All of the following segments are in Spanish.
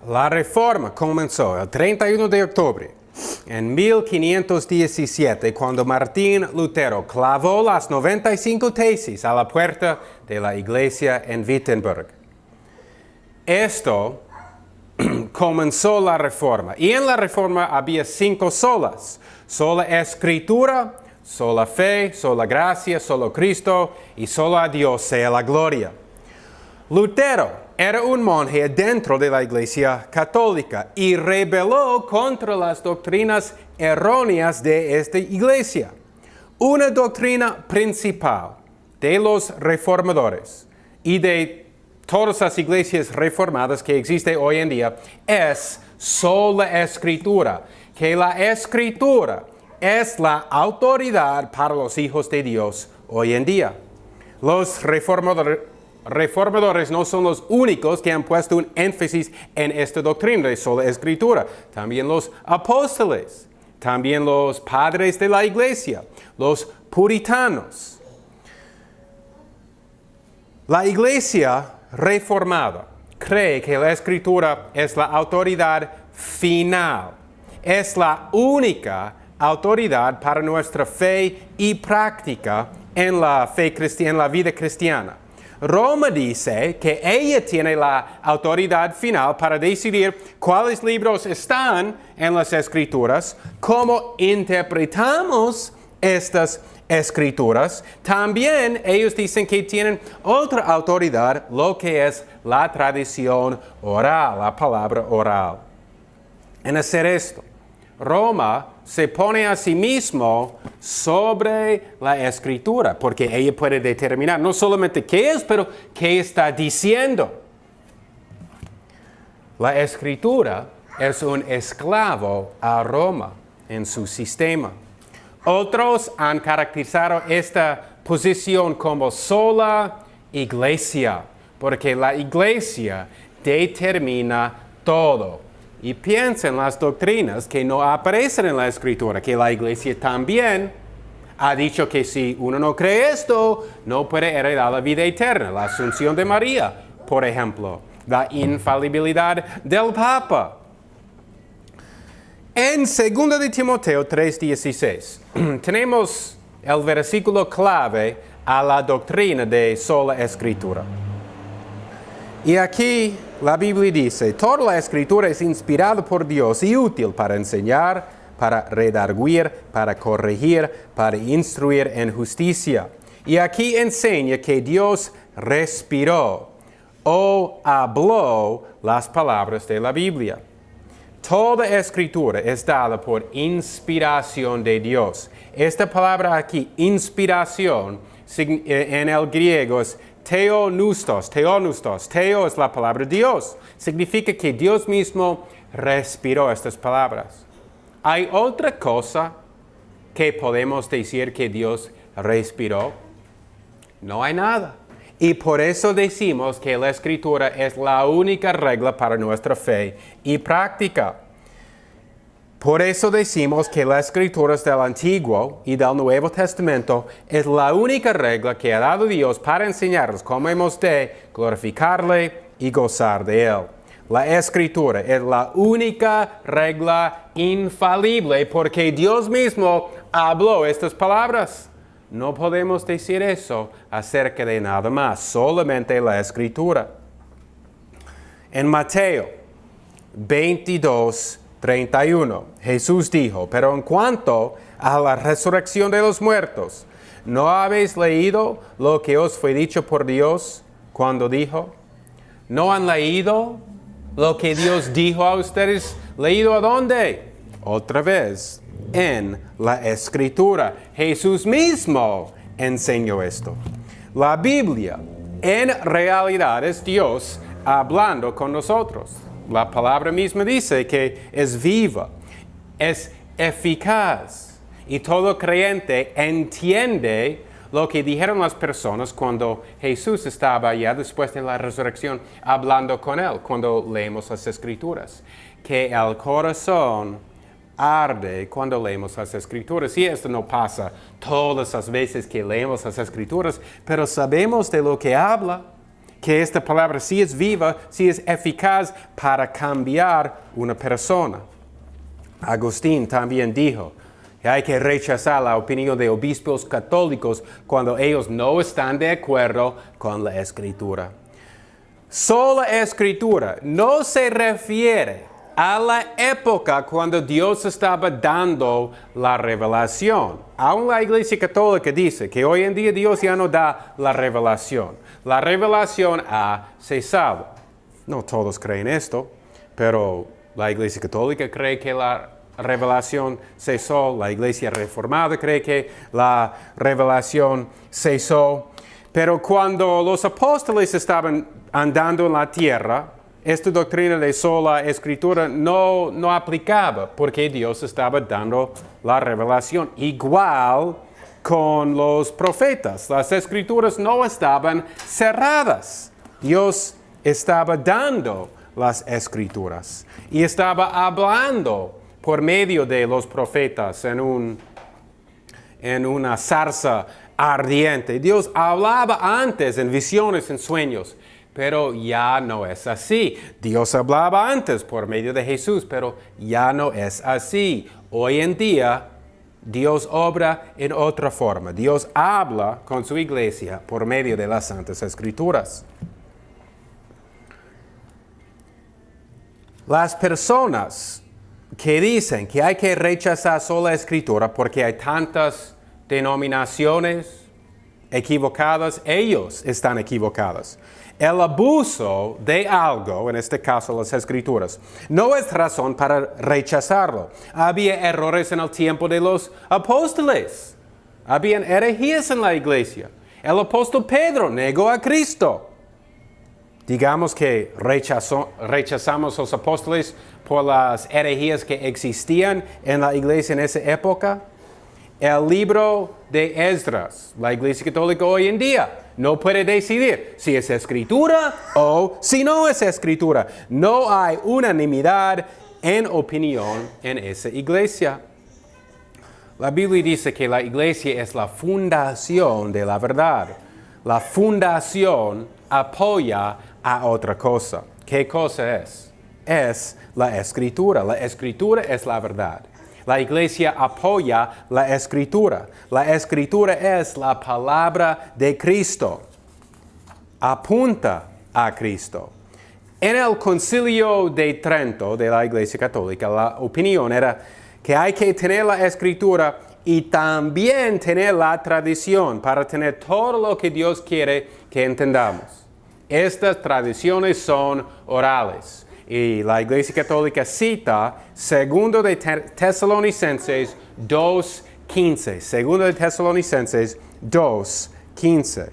La Reforma comenzó el 31 de octubre en 1517, cuando Martín Lutero clavó las 95 tesis a la puerta de la iglesia en Wittenberg. Esto comenzó la Reforma. Y en la Reforma había 5 solas: sola Escritura, sola fe, sola gracia, solo Cristo y solo a Dios sea la gloria. Lutero era un monje dentro de la Iglesia Católica y rebeló contra las doctrinas erróneas de esta iglesia. Una doctrina principal de los reformadores y de todas las iglesias reformadas que existen hoy en día es sola Escritura, que la Escritura es la autoridad para los hijos de Dios hoy en día. Los reformadores no son los únicos que han puesto un énfasis en esta doctrina de sola Escritura. También los apóstoles, también los padres de la iglesia, los puritanos. La iglesia reformada cree que la Escritura es la autoridad final, es la única autoridad para nuestra fe y práctica en la vida cristiana. Roma dice que ella tiene la autoridad final para decidir cuáles libros están en las Escrituras, cómo interpretamos estas Escrituras. También ellos dicen que tienen otra autoridad, lo que es la tradición oral, la palabra oral. En hacer esto, Roma se pone a sí mismo sobre la Escritura, porque ella puede determinar no solamente qué es, pero qué está diciendo. La Escritura es un esclavo a Roma en su sistema. Otros han caracterizado esta posición como sola iglesia, porque la iglesia determina todo. Y piensa en las doctrinas que no aparecen en la Escritura, que la iglesia también ha dicho que si uno no cree esto, no puede heredar la vida eterna. La Asunción de María, por ejemplo, la infalibilidad del Papa. En 2 de Timoteo 3:16 tenemos el versículo clave a la doctrina de sola Escritura. Y aquí la Biblia dice: toda la Escritura es inspirada por Dios y útil para enseñar, para redarguir, para corregir, para instruir en justicia. Y aquí enseña que Dios respiró o habló las palabras de la Biblia. Toda Escritura es dada por inspiración de Dios. Esta palabra aquí, inspiración, en el griego es teonustos. Teo es la palabra Dios. Significa que Dios mismo respiró estas palabras. ¿Hay otra cosa que podemos decir que Dios respiró? No hay nada. Y por eso decimos que la Escritura es la única regla para nuestra fe y práctica. Por eso decimos que las Escrituras del Antiguo y del Nuevo Testamento es la única regla que ha dado Dios para enseñarnos cómo hemos de glorificarle y gozar de Él. La Escritura es la única regla infalible porque Dios mismo habló estas palabras. No podemos decir eso acerca de nada más, solamente la Escritura. En Mateo 22:31, Jesús dijo: pero en cuanto a la resurrección de los muertos, ¿no habéis leído lo que os fue dicho por Dios cuando dijo? ¿No han leído lo que Dios dijo a ustedes? ¿Leído a dónde? Otra vez, en la Escritura. Jesús mismo enseñó esto. La Biblia en realidad es Dios hablando con nosotros. La palabra misma dice que es viva, es eficaz, y todo creyente entiende lo que dijeron las personas cuando Jesús estaba allá después de la resurrección hablando con él, cuando leemos las Escrituras, que el corazón arde cuando leemos las Escrituras. Y esto no pasa todas las veces que leemos las Escrituras, pero sabemos de lo que habla, que esta palabra sí es viva, sí es eficaz para cambiar una persona. Agustín también dijo que hay que rechazar la opinión de obispos católicos cuando ellos no están de acuerdo con la Escritura. Sola Escritura no se refiere a la época cuando Dios estaba dando la revelación. Aún la Iglesia Católica dice que hoy en día Dios ya no da la revelación. La revelación ha cesado. No todos creen esto, pero la Iglesia Católica cree que la revelación cesó. La Iglesia Reformada cree que la revelación cesó. Pero cuando los apóstoles estaban andando en la tierra, esta doctrina de sola Escritura no aplicaba porque Dios estaba dando la revelación. Igual con los profetas. Las Escrituras no estaban cerradas. Dios estaba dando las Escrituras y estaba hablando por medio de los profetas en una zarza ardiente. Dios hablaba antes en visiones, en sueños. Pero ya no es así. Dios hablaba antes por medio de Jesús, pero ya no es así. Hoy en día, Dios obra en otra forma. Dios habla con su iglesia por medio de las Santas Escrituras. Las personas que dicen que hay que rechazar sola Escritura porque hay tantas denominaciones equivocadas, ellos están equivocados. El abuso de algo, en este caso las Escrituras, no es razón para rechazarlo. Había errores en el tiempo de los apóstoles. Habían herejías en la iglesia. El apóstol Pedro negó a Cristo. Digamos que rechazamos a los apóstoles por las herejías que existían en la iglesia en esa época. El libro de Esdras, la Iglesia Católica hoy en día, no puede decidir si es Escritura o si no es Escritura. No hay unanimidad en opinión en esa iglesia. La Biblia dice que la iglesia es la fundación de la verdad. La fundación apoya a otra cosa. ¿Qué cosa es? Es la Escritura. La Escritura es la verdad. La iglesia apoya la Escritura. La Escritura es la palabra de Cristo. Apunta a Cristo. En el Concilio de Trento de la Iglesia Católica, la opinión era que hay que tener la Escritura y también tener la tradición para tener todo lo que Dios quiere que entendamos. Estas tradiciones son orales. Y la Iglesia Católica cita 2 de Tesalonicenses 2:15. 2 de Tesalonicenses 2:15.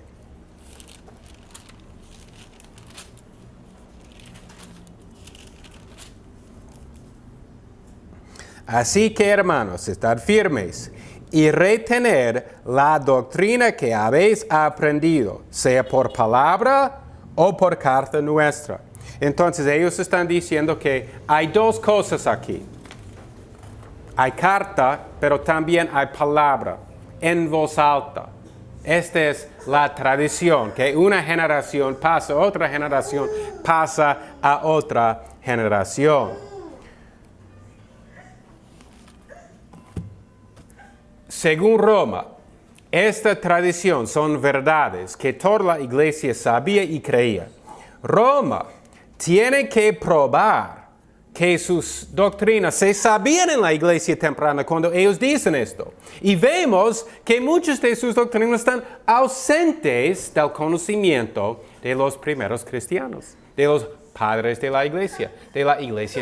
Así que, hermanos, estad firmes y retener la doctrina que habéis aprendido, sea por palabra o por carta nuestra. Entonces ellos están diciendo que hay dos cosas aquí. Hay carta, pero también hay palabra en voz alta. Esta es la tradición, que una generación pasa a otra generación, pasa a otra generación. Según Roma, esta tradición son verdades que toda la iglesia sabía y creía. Roma tiene que probar que sus doctrinas se sabían en la iglesia temprana cuando ellos dicen esto. Y vemos que muchas de sus doctrinas están ausentes del conocimiento de los primeros cristianos, de los padres de la iglesia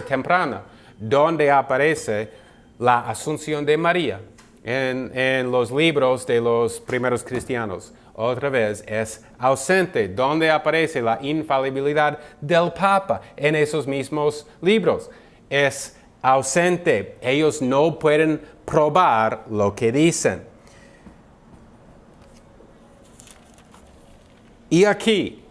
temprana, donde aparece la asunción de María en los libros de los primeros cristianos. Otra vez es ausente, donde aparece la infalibilidad del Papa en esos mismos libros. Es ausente. Ellos no pueden probar lo que dicen. Y aquí,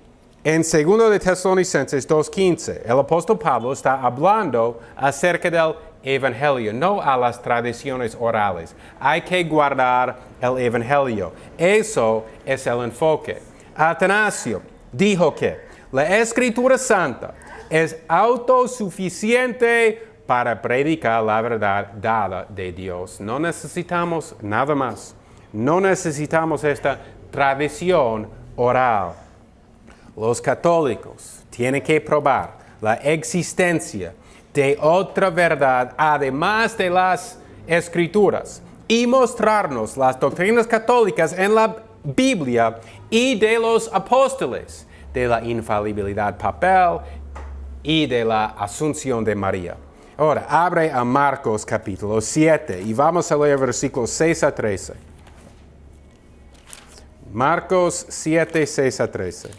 en 2 de Tesalonicenses 2:15, el apóstol Pablo está hablando acerca del Evangelio, no a las tradiciones orales. Hay que guardar el Evangelio. Eso es el enfoque. Atanasio dijo que La Escritura Santa es autosuficiente para predicar la verdad dada de Dios. No necesitamos nada más. No necesitamos esta tradición oral. Los católicos tienen que probar la existencia de otra verdad, además de las Escrituras, y mostrarnos las doctrinas católicas en la Biblia y de los apóstoles, de la infalibilidad papal y de la asunción de María. Ahora, abre a Marcos capítulo 7 y vamos a leer versículos 6 a 13. Marcos 7, 6 a 13.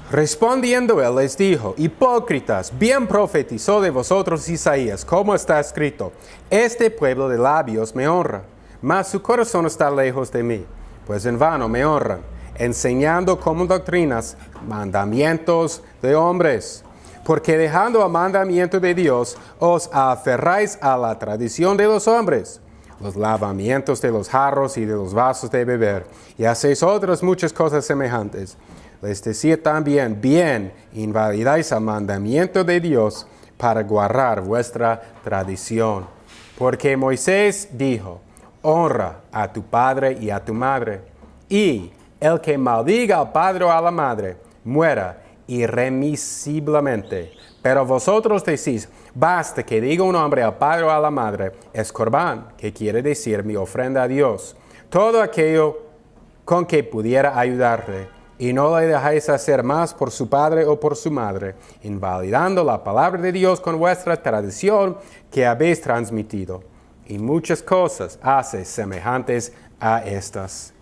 Respondiendo él les dijo: hipócritas, bien profetizó de vosotros Isaías, como está escrito: este pueblo de labios me honra, mas su corazón está lejos de mí, pues en vano me honran, enseñando como doctrinas mandamientos de hombres. Porque dejando el mandamiento de Dios, os aferráis a la tradición de los hombres, los lavamientos de los jarros y de los vasos de beber, y hacéis otras muchas cosas semejantes. Les decía también: bien invalidáis el mandamiento de Dios para guardar vuestra tradición. Porque Moisés dijo: honra a tu padre y a tu madre, y el que maldiga al padre o a la madre, muera irremisiblemente. Pero vosotros decís: basta que diga un hombre al padre o a la madre, es corbán, que quiere decir mi ofrenda a Dios, todo aquello con que pudiera ayudarle. Y no le dejáis hacer más por su padre o por su madre, invalidando la palabra de Dios con vuestra tradición que habéis transmitido. Y muchas cosas hace semejantes a estas.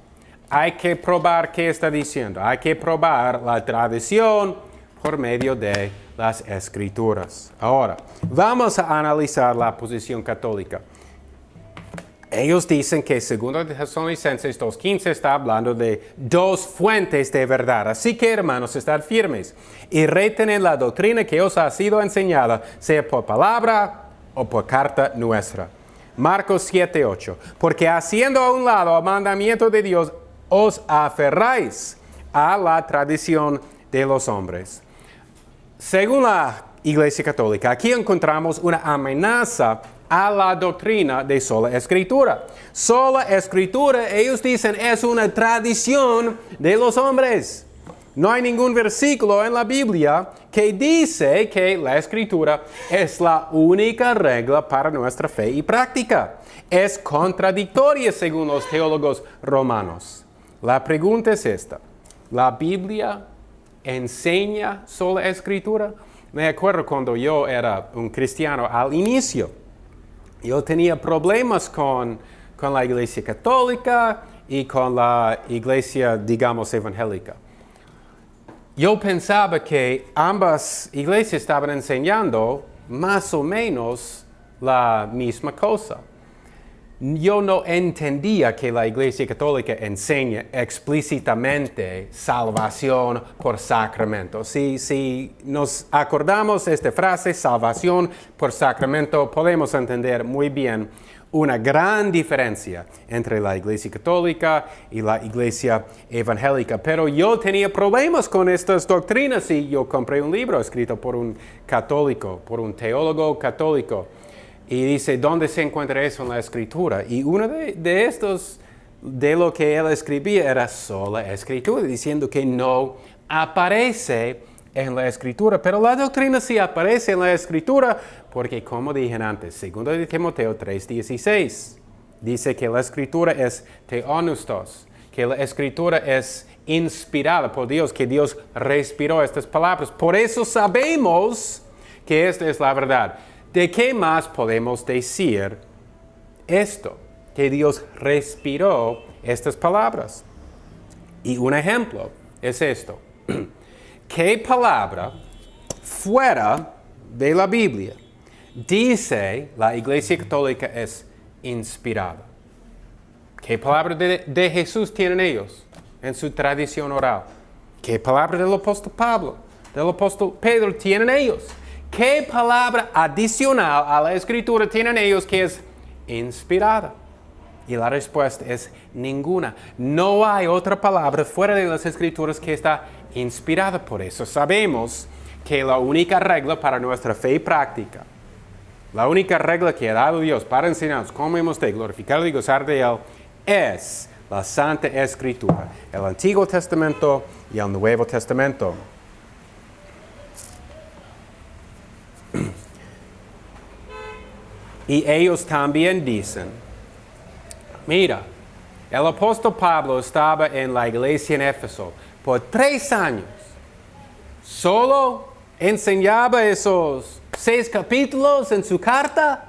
Hay que probar qué está diciendo. Hay que probar la tradición por medio de las Escrituras. Ahora, vamos a analizar la posición católica. Ellos dicen que 2 Tesalonicenses 2:15 está hablando de dos fuentes de verdad. Así que, hermanos, estad firmes y retenen la doctrina que os ha sido enseñada, sea por palabra o por carta nuestra. Marcos 7:8. Porque haciendo a un lado el mandamiento de Dios, os aferráis a la tradición de los hombres. Según la Iglesia Católica, aquí encontramos una amenaza a la doctrina de sola Escritura. Sola Escritura, ellos dicen, es una tradición de los hombres. No hay ningún versículo en la Biblia que dice que la Escritura es la única regla para nuestra fe y práctica. Es contradictoria según los teólogos romanos. La pregunta es esta: ¿la Biblia enseña sola Escritura? Me acuerdo cuando yo era un cristiano al inicio. Yo tenía problemas con la Iglesia Católica y con la Iglesia, digamos, evangélica. Yo pensaba que ambas iglesias estaban enseñando más o menos la misma cosa. Yo no entendía que la Iglesia Católica enseña explícitamente salvación por sacramento. Si nos acordamos de esta frase, salvación por sacramento, podemos entender muy bien una gran diferencia entre la Iglesia Católica y la Iglesia Evangélica. Pero yo tenía problemas con estas doctrinas y yo compré un libro escrito por un católico, por un teólogo católico. Y dice, ¿dónde se encuentra eso en la Escritura? Y uno de estos, de lo que él escribía, era sola Escritura, diciendo que no aparece en la Escritura. Pero la doctrina sí aparece en la Escritura, porque como dije antes, 2 de Timoteo 3:16, dice que la Escritura es theopneustos, que la Escritura es inspirada por Dios, que Dios respiró estas palabras. Por eso sabemos que esta es la verdad. ¿De qué más podemos decir esto? Que Dios respiró estas palabras. Y un ejemplo es esto. ¿Qué palabra fuera de la Biblia dice la Iglesia Católica es inspirada? ¿Qué palabra de Jesús tienen ellos en su tradición oral? ¿Qué palabra del apóstol Pablo? del apóstol Pedro tienen ellos? ¿Qué palabra adicional a la escritura tienen ellos que es inspirada? Y la respuesta es ninguna. No hay otra palabra fuera de las escrituras que está inspirada. Por eso sabemos que la única regla para nuestra fe práctica, la única regla que ha dado Dios para enseñarnos cómo hemos de glorificarlo y gozar de Él, es la Santa Escritura, el Antiguo Testamento y el Nuevo Testamento. Y ellos también dicen, mira, el apóstol Pablo estaba en la iglesia en Éfeso por 3 años. Solo enseñaba esos 6 capítulos en su carta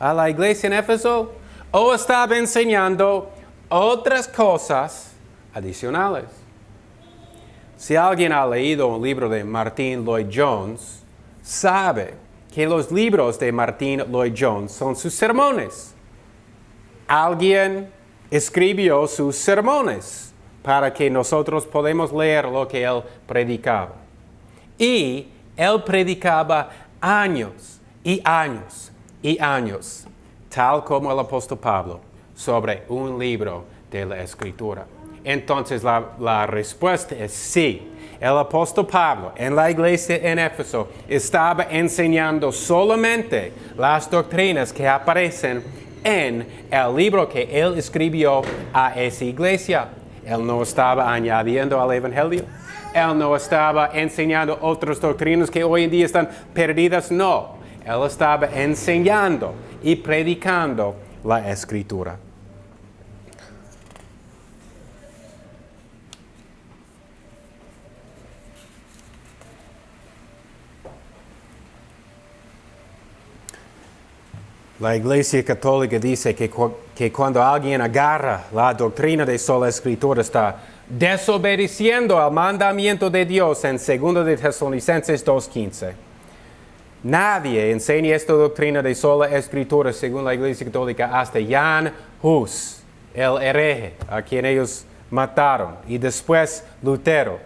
a la iglesia en Éfeso, o estaba enseñando otras cosas adicionales. Si alguien ha leído un libro de Martyn Lloyd-Jones, sabe que los libros de Martyn Lloyd-Jones son sus sermones. Alguien escribió sus sermones para que nosotros podamos leer lo que él predicaba. Y él predicaba años y años y años, tal como el apóstol Pablo, sobre un libro de la Escritura. Entonces la respuesta es sí. El apóstol Pablo en la iglesia en Éfeso estaba enseñando solamente las doctrinas que aparecen en el libro que él escribió a esa iglesia. Él no estaba añadiendo al evangelio. Él no estaba enseñando otras doctrinas que hoy en día están perdidas. No. Él estaba enseñando y predicando la Escritura. La Iglesia Católica dice que cuando alguien agarra la doctrina de sola Escritura está desobedeciendo al mandamiento de Dios en 2 de Tesalonicenses 2:15. Nadie enseña esta doctrina de sola Escritura según la Iglesia Católica hasta Jan Hus, el hereje, a quien ellos mataron, y después Lutero.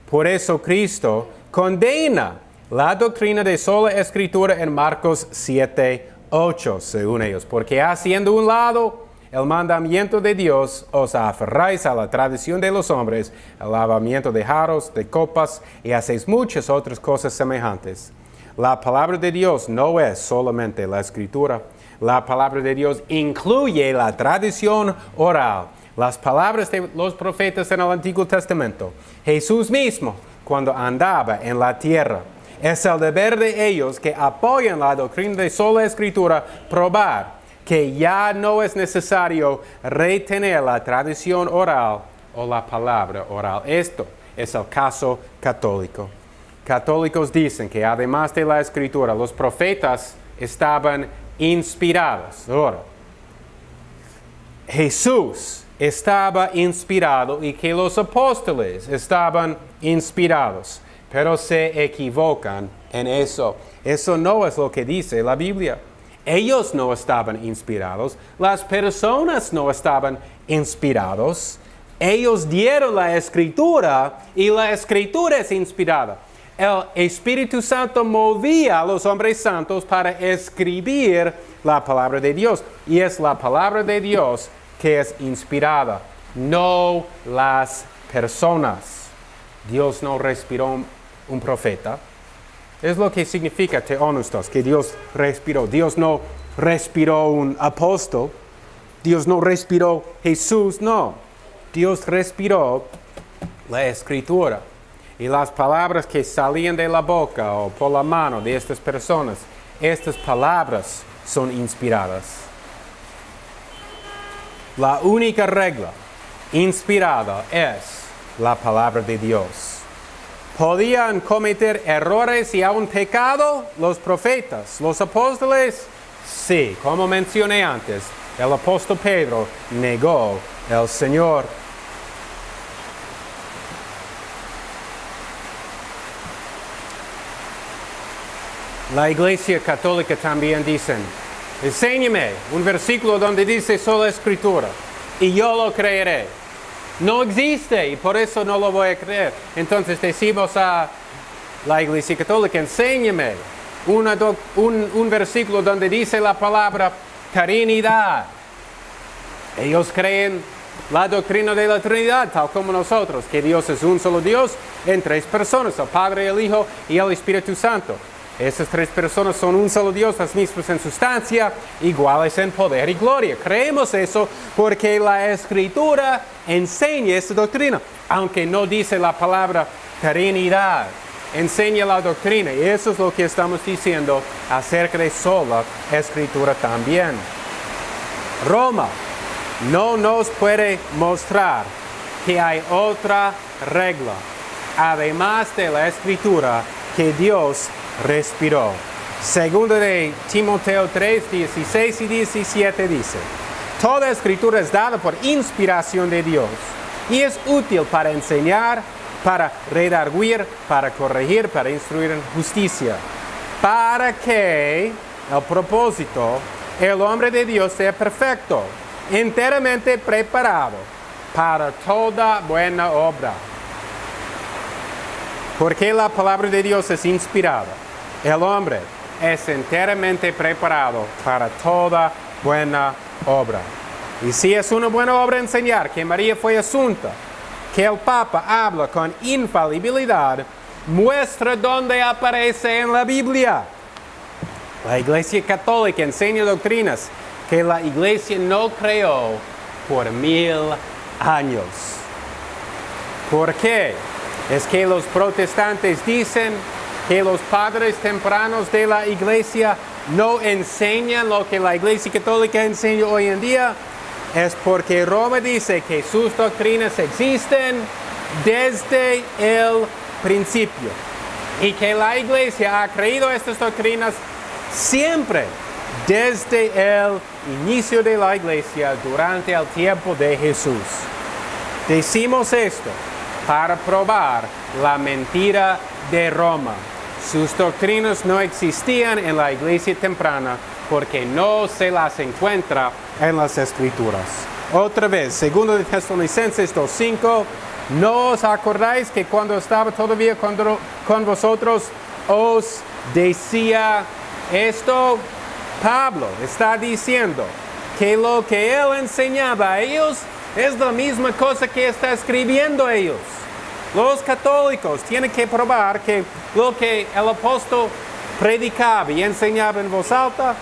Por eso Cristo condena la doctrina de sola Escritura en Marcos 7:8, según ellos, porque haciendo un lado el mandamiento de Dios, os aferráis a la tradición de los hombres, el lavamiento de jarros, de copas, y hacéis muchas otras cosas semejantes. La palabra de Dios no es solamente la Escritura. La palabra de Dios incluye la tradición oral, las palabras de los profetas en el Antiguo Testamento. Jesús mismo, cuando andaba en la tierra, es el deber de ellos que apoyan la doctrina de sola Escritura probar que ya no es necesario retener la tradición oral o la palabra oral. Esto es el caso católico. Católicos dicen que además de la Escritura, los profetas estaban inspirados. Ahora, Jesús estaba inspirado y que los apóstoles estaban inspirados. Pero se equivocan en eso. Eso no es lo que dice la Biblia. Ellos no estaban inspirados. Las personas no estaban inspirados. Ellos dieron la Escritura y la Escritura es inspirada. El Espíritu Santo movía a los hombres santos para escribir la palabra de Dios. Y es la palabra de Dios que es inspirada, no las personas. Dios no respiró un profeta. Es lo que significa teonostos, que Dios respiró. Dios no respiró un apóstol. Dios no respiró Jesús, no. Dios respiró la Escritura. Y las palabras que salían de la boca o por la mano de estas personas, estas palabras son inspiradas. La única regla inspirada es la palabra de Dios. ¿Podían cometer errores y aún pecado los profetas, los apóstoles? Sí, como mencioné antes, el apóstol Pedro negó al Señor. La Iglesia Católica también dice, enséñame un versículo donde dice sola Escritura y yo lo creeré. No existe y por eso no lo voy a creer. Entonces decimos a la Iglesia Católica, enséñame un versículo donde dice la palabra Trinidad. Ellos creen la doctrina de la Trinidad, tal como nosotros, que Dios es un solo Dios en tres personas, el Padre, el Hijo y el Espíritu Santo. Esas tres personas son un solo Dios, las mismas en sustancia, iguales en poder y gloria. Creemos eso porque la Escritura enseña esta doctrina, aunque no dice la palabra Trinidad. Enseña la doctrina, y eso es lo que estamos diciendo acerca de sola Escritura también. Roma no nos puede mostrar que hay otra regla, además de la Escritura, que Dios respiró. Segundo de Timoteo 3, 16 y 17 dice: toda Escritura es dada por inspiración de Dios y es útil para enseñar, para redarguir, para corregir, para instruir en justicia, para que el propósito, el hombre de Dios sea perfecto, enteramente preparado para toda buena obra. Porque la palabra de Dios es inspirada, el hombre es enteramente preparado para toda buena obra. Y si es una buena obra enseñar que María fue asunta, que el Papa habla con infalibilidad, muestra dónde aparece en la Biblia. La Iglesia Católica enseña doctrinas que la Iglesia no creó por 1000 años. ¿Por qué? Es que los protestantes dicen que los padres tempranos de la Iglesia no enseñan lo que la Iglesia Católica enseña hoy en día. Es porque Roma dice que sus doctrinas existen desde el principio y que la Iglesia ha creído estas doctrinas siempre desde el inicio de la Iglesia durante el tiempo de Jesús. Decimos esto para probar la mentira de Roma. Sus doctrinas no existían en la Iglesia temprana porque no se las encuentra en las Escrituras. Otra vez, 2 de Tesalonicenses 2:5, ¿no os acordáis que cuando estaba todavía con vosotros os decía esto? Pablo está diciendo que lo que él enseñaba a ellos es la misma cosa que está escribiendo a ellos. Los católicos tienen que probar que lo que el apóstol predicaba y enseñaba en voz alta,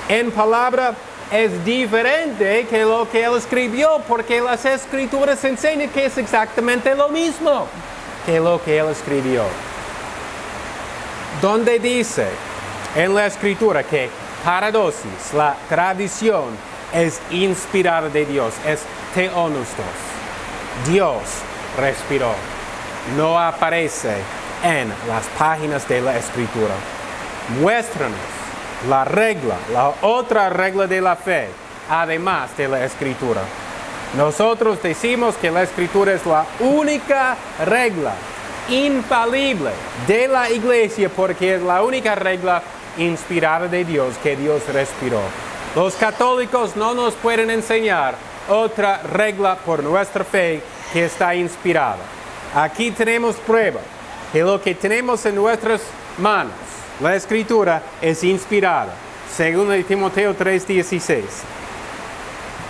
en palabra, es diferente que lo que él escribió, porque las Escrituras enseñan que es exactamente lo mismo que lo que él escribió. Donde dice en la Escritura que paradosis, la tradición, es inspirada de Dios, es theopneustos. Dios respiró. No aparece en las páginas de la Escritura. Muéstranos la regla, la otra regla de la fe, además de la Escritura. Nosotros decimos que la Escritura es la única regla infalible de la Iglesia porque es la única regla inspirada de Dios que Dios respiró. Los católicos no nos pueden enseñar otra regla por nuestra fe que está inspirada. Aquí tenemos prueba que lo que tenemos en nuestras manos, la Escritura, es inspirada, según Timoteo 3:16.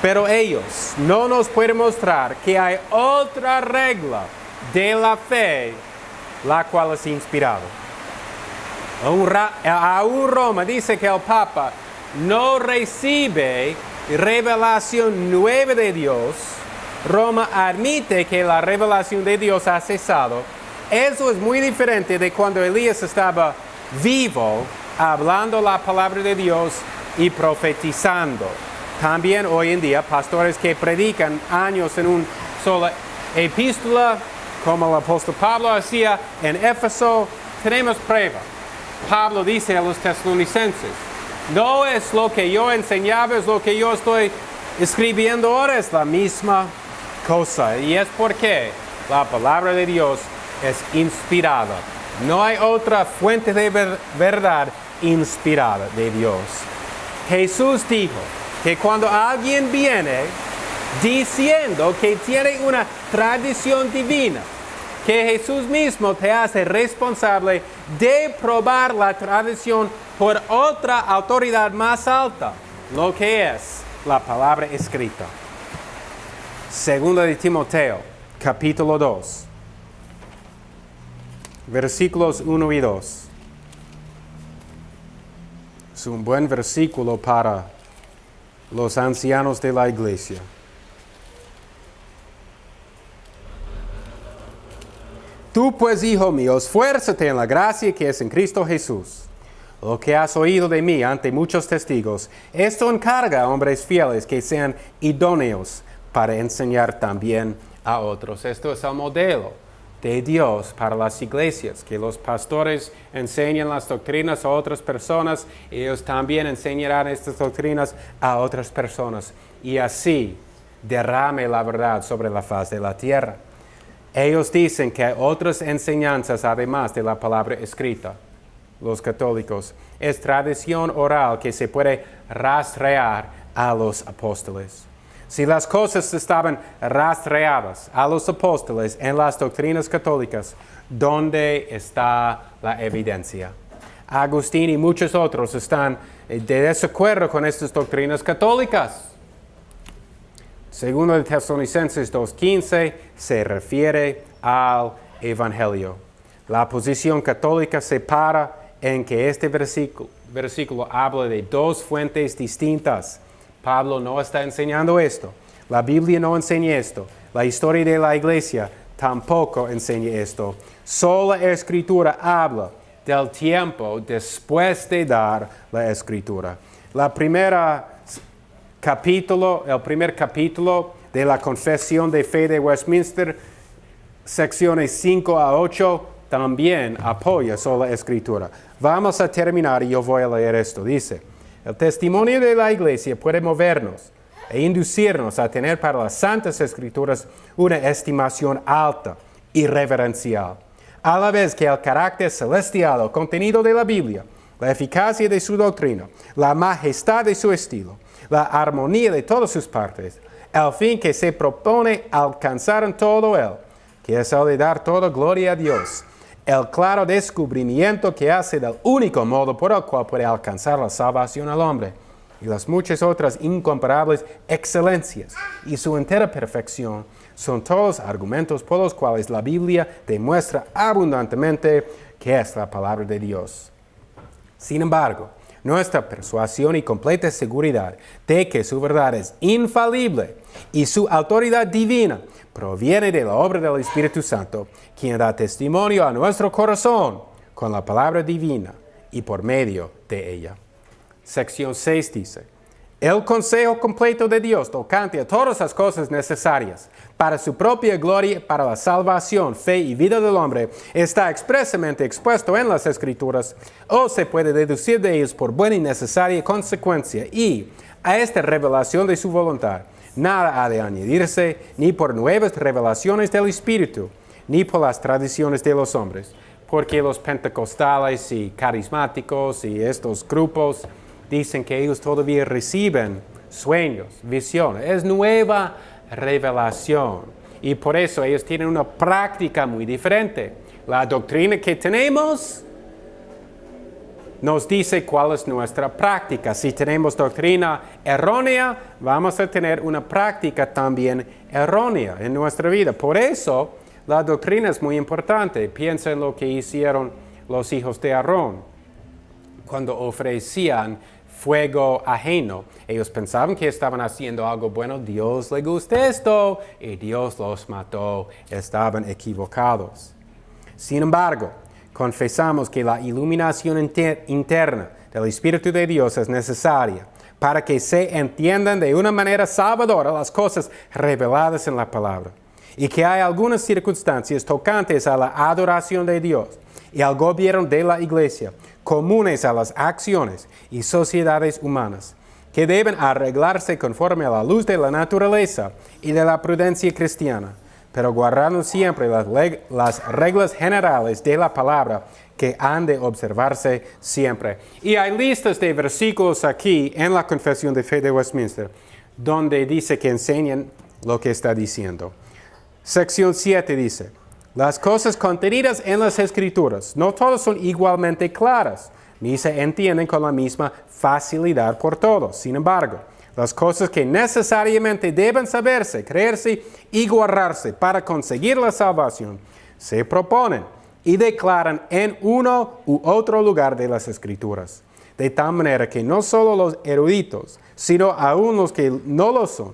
Pero ellos no nos pueden mostrar que hay otra regla de la fe, la cual es inspirada. Aún Roma dice que el Papa no recibe revelación nueva de Dios. Roma admite que la revelación de Dios ha cesado. Eso es muy diferente de cuando Elías estaba vivo, hablando la palabra de Dios y profetizando. También hoy en día, pastores que predican años en una sola epístola, como el apóstol Pablo hacía en Éfeso, tenemos prueba. Pablo dice a los tesalonicenses: no es lo que yo enseñaba, es lo que yo estoy escribiendo ahora, es la misma cosa. Y es porque la palabra de Dios es inspirada. No hay otra fuente de verdad inspirada de Dios. Jesús dijo que cuando alguien viene diciendo que tiene una tradición divina, que Jesús mismo te hace responsable de probar la tradición por otra autoridad más alta, lo que es la palabra escrita. Segunda de Timoteo, capítulo 2, versículos 1 y 2. Es un buen versículo para los ancianos de la iglesia. Tú pues, hijo mío, esfuérzate en la gracia que es en Cristo Jesús. Lo que has oído de mí ante muchos testigos, esto encarga a hombres fieles que sean idóneos para enseñar también a otros. Esto es el modelo de Dios para las iglesias, que los pastores enseñan las doctrinas a otras personas, y ellos también enseñarán estas doctrinas a otras personas, y así derrame la verdad sobre la faz de la tierra. Ellos dicen que hay otras enseñanzas además de la palabra escrita. Los católicos, es tradición oral que se puede rastrear a los apóstoles. Si las cosas estaban rastreadas a los apóstoles en las doctrinas católicas, ¿dónde está la evidencia? Agustín y muchos otros están de desacuerdo con estas doctrinas católicas. Segundo de Tesalonicenses 2:15 se refiere al Evangelio. La posición católica se para en que este versículo habla de dos fuentes distintas. Pablo no está enseñando esto. La Biblia no enseña esto. La historia de la iglesia tampoco enseña esto. Solo la Escritura habla del tiempo después de dar la Escritura. El primer capítulo de la Confesión de Fe de Westminster, secciones 5 a 8, también apoya solo la Escritura. Vamos a terminar y yo voy a leer esto. Dice: el testimonio de la iglesia puede movernos e inducirnos a tener para las Santas Escrituras una estimación alta y reverencial, a la vez que el carácter celestial, el contenido de la Biblia, la eficacia de su doctrina, la majestad de su estilo, la armonía de todas sus partes, el fin que se propone alcanzar en todo él, que es el de dar toda gloria a Dios, el claro descubrimiento que hace del único modo por el cual puede alcanzar la salvación al hombre, y las muchas otras incomparables excelencias y su entera perfección, son todos argumentos por los cuales la Biblia demuestra abundantemente que es la palabra de Dios. Sin embargo, nuestra persuasión y completa seguridad de que su verdad es infalible y su autoridad divina proviene de la obra del Espíritu Santo, quien da testimonio a nuestro corazón con la palabra divina y por medio de ella. Sección 6 dice: el consejo completo de Dios tocante a todas las cosas necesarias para su propia gloria, para la salvación, fe y vida del hombre, está expresamente expuesto en las Escrituras, o se puede deducir de ellos por buena y necesaria consecuencia, y a esta revelación de su voluntad nada ha de añadirse, ni por nuevas revelaciones del Espíritu, ni por las tradiciones de los hombres, porque los pentecostales y carismáticos y estos grupos dicen que ellos todavía reciben sueños, visiones. Es nueva revelación. Y por eso ellos tienen una práctica muy diferente. La doctrina que tenemos nos dice cuál es nuestra práctica. Si tenemos doctrina errónea, vamos a tener una práctica también errónea en nuestra vida. Por eso, la doctrina es muy importante. Piensa en lo que hicieron los hijos de Aarón cuando ofrecían fuego ajeno. Ellos pensaban que estaban haciendo algo bueno. Dios le gusta esto y Dios los mató. Estaban equivocados. Sin embargo, confesamos que la iluminación interna del Espíritu de Dios es necesaria para que se entiendan de una manera salvadora las cosas reveladas en la palabra, y que hay algunas circunstancias tocantes a la adoración de Dios y al gobierno de la iglesia, comunes a las acciones y sociedades humanas, que deben arreglarse conforme a la luz de la naturaleza y de la prudencia cristiana, pero guardando siempre las reglas generales de la palabra que han de observarse siempre. Y hay listas de versículos aquí en la Confesión de Fe de Westminster, donde dice que enseñan lo que está diciendo. Sección 7 dice: Las cosas contenidas en las Escrituras no todas son igualmente claras, ni se entienden con la misma facilidad por todos. Sin embargo, las cosas que necesariamente deben saberse, creerse y guardarse para conseguir la salvación, se proponen y declaran en uno u otro lugar de las Escrituras. De tal manera que no solo los eruditos, sino aún los que no lo son,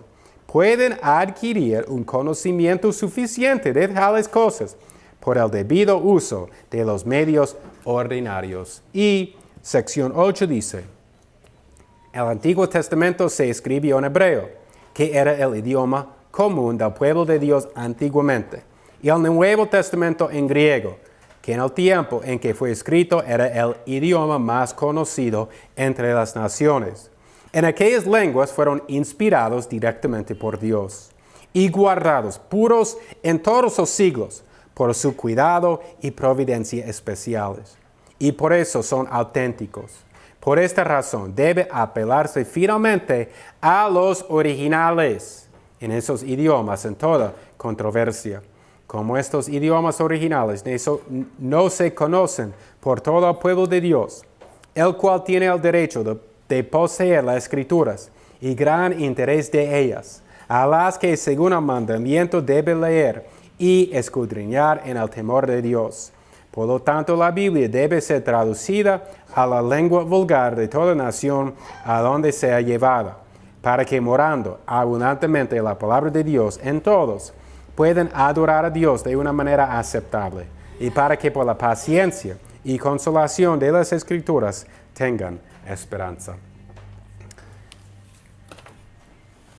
pueden adquirir un conocimiento suficiente de tales cosas por el debido uso de los medios ordinarios. Y sección 8 dice, el Antiguo Testamento se escribió en hebreo, que era el idioma común del pueblo de Dios antiguamente, y el Nuevo Testamento en griego, que en el tiempo en que fue escrito era el idioma más conocido entre las naciones. En aquellas lenguas fueron inspirados directamente por Dios y guardados puros en todos los siglos por su cuidado y providencia especiales. Y por eso son auténticos. Por esta razón debe apelarse finalmente a los originales en esos idiomas en toda controversia. Como estos idiomas originales no se conocen por todo el pueblo de Dios, el cual tiene el derecho de poseer las Escrituras y gran interés de ellas, a las que según el mandamiento debe leer y escudriñar en el temor de Dios. Por lo tanto, la Biblia debe ser traducida a la lengua vulgar de toda nación a donde sea llevada, para que morando abundantemente la palabra de Dios en todos, puedan adorar a Dios de una manera aceptable, y para que por la paciencia y consolación de las Escrituras tengan esperanza.